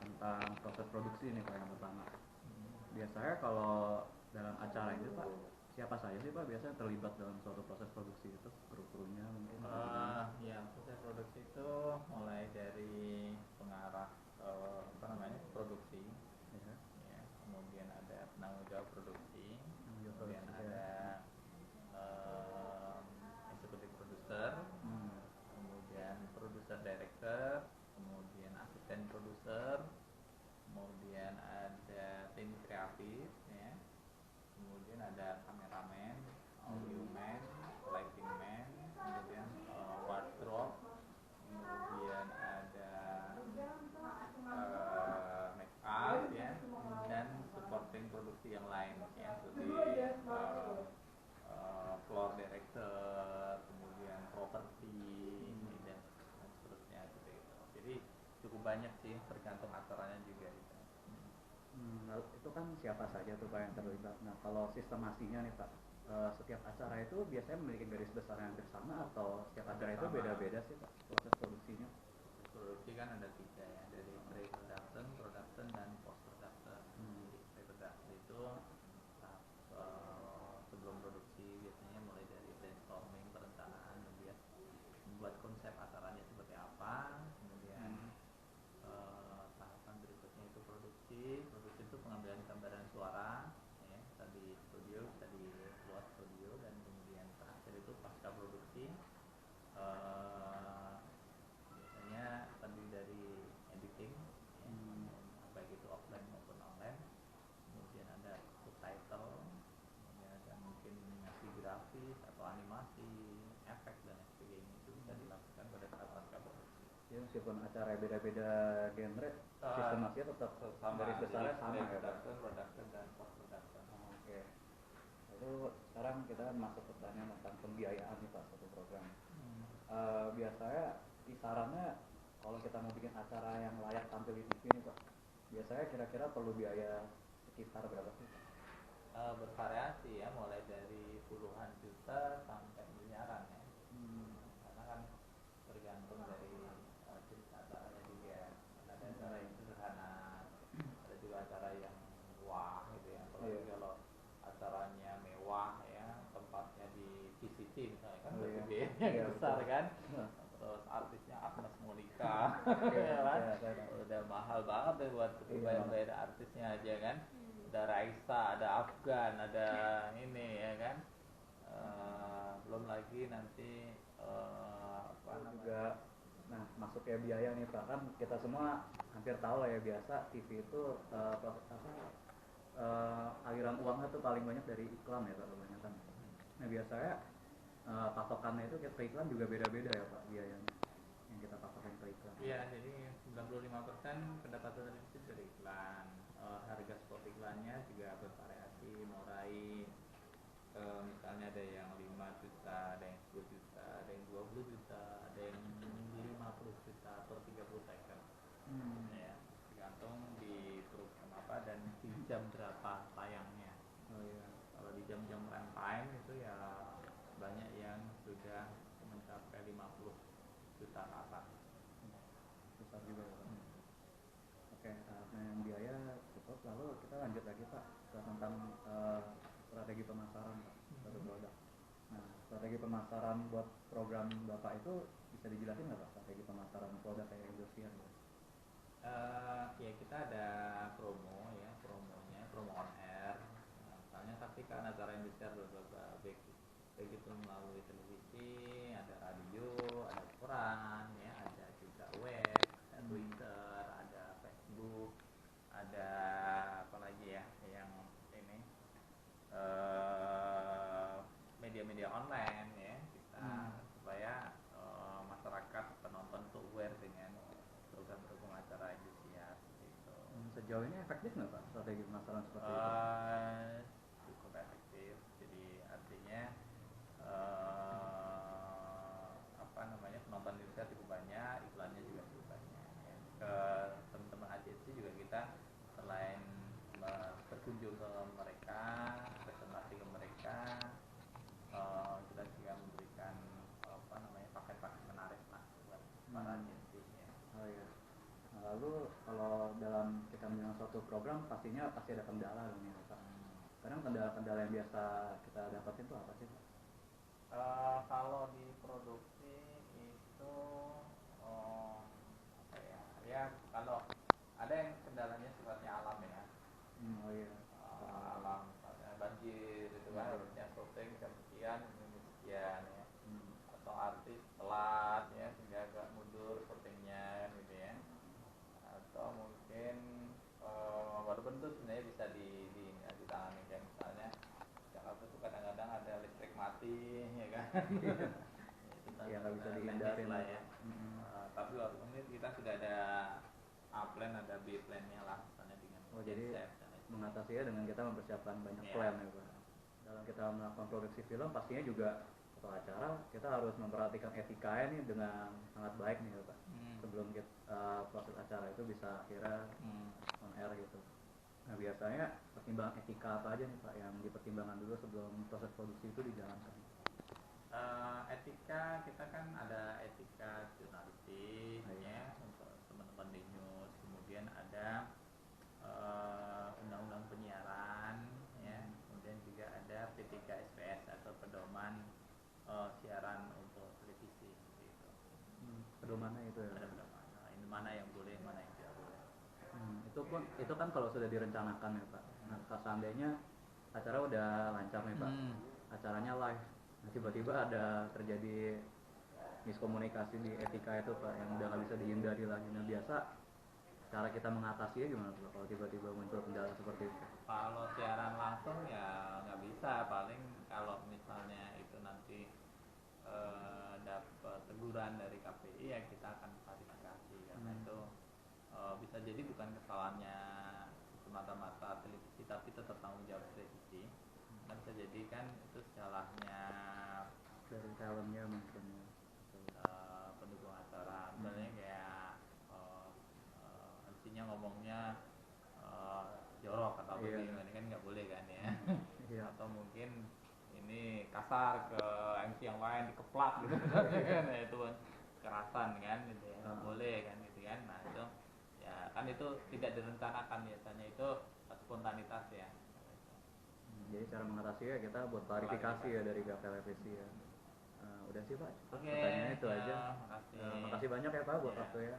tentang proses produksi nih Pak yang pertama. Biasanya kalau dalam acara itu Pak, siapa saja sih Pak biasanya terlibat dalam suatu proses produksi itu? Kru-krunya mungkin? Ya, proses produksi itu mulai dari pengarah produksi, Ya. ya, kemudian ada penanggung jawab produksi, kemudian produksi, ada eksekutif produser, kemudian produser director, kemudian asisten produser, kemudian ada tim kreatif, ya, kemudian ada kameramen, audio man, lighting man, kemudian wardrobe, kemudian ada make up, ya, dan supporting produksi yang lain, ya, seperti floor director, kemudian properti, dan seterusnya gitu. Jadi cukup banyak sih, tergantung acaranya juga gitu. Itu kan siapa saja tuh Pak yang terlibat. Nah kalau sistemasinya nih Pak, setiap acara itu biasanya memiliki garis besar yang bersama atau setiap acara itu beda-beda sih Pak proses produksinya? Produksi kan ada 3 ya, dari pre-production, production, dan post-production. Pre-production itu tahap sebelum produksi, biasanya mulai dari brainstorming, perencanaan, kemudian membuat konsep acaranya seperti apa, kemudian tahapan berikutnya itu produksi itu pengambilan gambaran suara, ya, tadi studio, tadi luar studio, dan kemudian terakhir itu pasca produksi, biasanya terdiri dari editing, ya, baik itu offline maupun online, kemudian ada subtitle, kemudian ada mungkin animasi grafis atau animasi, efek, dan sebagainya. Itu bisa dilakukan pada saat pasca produksi. Ya meskipun acara beda-beda genre, sistemasinya tetap sama, garis besarnya sama ya Pak? Production, dan post production. Oke. Lalu sekarang kita masuk ke pertanyaan tentang pembiayaan nih Pak satu program. Biasanya kisarannya kalau kita mau bikin acara yang layak tampil di TV nih Pak, biasanya kira-kira perlu biaya sekitar berapa sih Pak? Bervariasi ya, mulai dari puluhan juta sampai miliaran ya. Karena kan tergantung dari jenis acaranya juga. Ada acara yang sederhana, ada juga acara yang wah gitu ya. Apalagi kalau acaranya mewah ya, tempatnya di PCC misalnya, kan berarti biayanya besar kan. Terus artisnya Agnes Monica, ya kan? Udah mahal banget deh buat bayar artisnya aja kan. Ada Raisa, ada Afgan, ada ini ya kan. Belum lagi nanti apa namanya? Nah masuknya biaya nih Pak, kan kita semua hampir tahu lah ya, biasa TV itu aliran uangnya tuh paling banyak dari iklan ya Pak kebanyakan. Nah biasanya patokannya itu per iklan juga beda-beda ya Pak biayanya yang kita patokin per iklan. Iya, jadi 95% pendapatan televisi dari iklan. Harga spot iklannya juga bervariasi, mulai misalnya ada yang 5 juta, ada yang 10 juta, ada yang 20 juta, ada yang 50 juta per 30 second. Ya, tergantung di program apa dan di jam berapa tayangnya. Kalau di jam-jam prime time itu ya banyak yang sudah mencapai 50 juta ke atas. Besar juga ya Pak. Oke, yang biaya cukup. Lalu kita lanjut lagi Pak ke tentang strategi pemasaran Pak satu produk. Nah strategi pemasaran buat program Bapak itu bisa dijelasin nggak Pak, strategi pemasaran produk kayak Indosiar ya? Ya kita ada promo ya, promo on air. Misalnya tapi karena acara Indosiar baik itu melalui televisi, ada radio, ada koran, ya, ada juga web, ada Twitter, ada Facebook, ada apa lagi ya yang ini media-media online ya kita, supaya masyarakat penonton tuh aware dengan program-program acara Indosiar gitu. Sejauh ini efektif nggak Pak strategi pemasaran seperti itu? Cukup efektif. Jadi artinya penonton Indosiar cukup banyak, iklannya juga cukup banyak ya. Ke teman-teman agensi juga kita selain berkunjung ke mereka, presentasi ke mereka, kita juga memberikan paket-paket menarik lah buat para agensi ya. lalu kalau dalam kita menjalankan suatu program pastinya pasti ada kendala dong ya Pak. Kadang kendala-kendala yang biasa kita dapatin itu apa sih Pak? Kalau di produksi itu apa ya? Ya kalau ada yang kendalanya sifatnya alam ya. Oh iya. Alam misalnya banjir itu kan harusnya syuting jam sekian ini sekian ya. Atau artis telat ya sehingga agak mundur syutingnya kan gitu ya. Atau mungkin walaupun itu sebenarnya bisa ditangani kayak misalnya Jakarta itu kadang-kadang ada listrik mati ya kan. Ya nggak bisa dihindarin lah ya. Tapi waktu ini kita sudah ada A plan, ada B plan-nya lah misalnya dengan jadi mengatasinya dengan kita mempersiapkan banyak plan ya Pak. Dalam kita melakukan produksi film pastinya juga atau acara kita harus memperhatikan etikanya nih dengan sangat baik nih ya Pak. Sebelum kita proses acara itu bisa akhirnya on air gitu. Nah biasanya pertimbangan etika apa aja nih Pak yang dipertimbangkan dulu sebelum proses produksi itu dijalankan? Etika kita kan ada etika jurnalistik ya untuk teman-teman di news, kemudian ada undang-undang penyiaran ya, kemudian juga ada P3SPS atau pedoman siaran untuk televisi gitu. Pedomannya itu ya. Ada pedoman. Nah, ini mana yang boleh, mana yang tidak boleh. Itu kan kalau sudah direncanakan ya Pak. Nah seandainya acara udah lancar nih Pak, acaranya live, nah, tiba-tiba ada terjadi miskomunikasi di etika itu Pak yang udah nggak bisa dihindari lagi. Nah biasa cara kita mengatasinya gimana Pak kalau tiba-tiba muncul kendala seperti itu? Kalau siaran langsung ya nggak bisa, paling kalau misalnya itu nanti dapat teguran dari KPI ya kita akan klarifikasi karena itu bisa jadi bukan kesalahannya semata-mata televisi tapi tetap tanggung jawab televisi. Nah, bisa jadi kan itu salahnya dari talentnya mungkin pendukung acara, misalnya kayak MC-nya ngomongnya jorok atau apa gitu, ini kan nggak boleh kan ya. Atau mungkin ini kasar ke MC yang lain dikeplak gitu kan itu kekerasan kan gitu ya, nggak boleh kan gitu kan. Nah itu ya kan itu tidak direncanakan, biasanya itu spontanitas ya. Jadi cara mengatasinya kita buat klarifikasi ya dari televisi ya. Udah sih Pak, pertanyaannya itu aja. Makasih banyak ya Pak buat waktunya.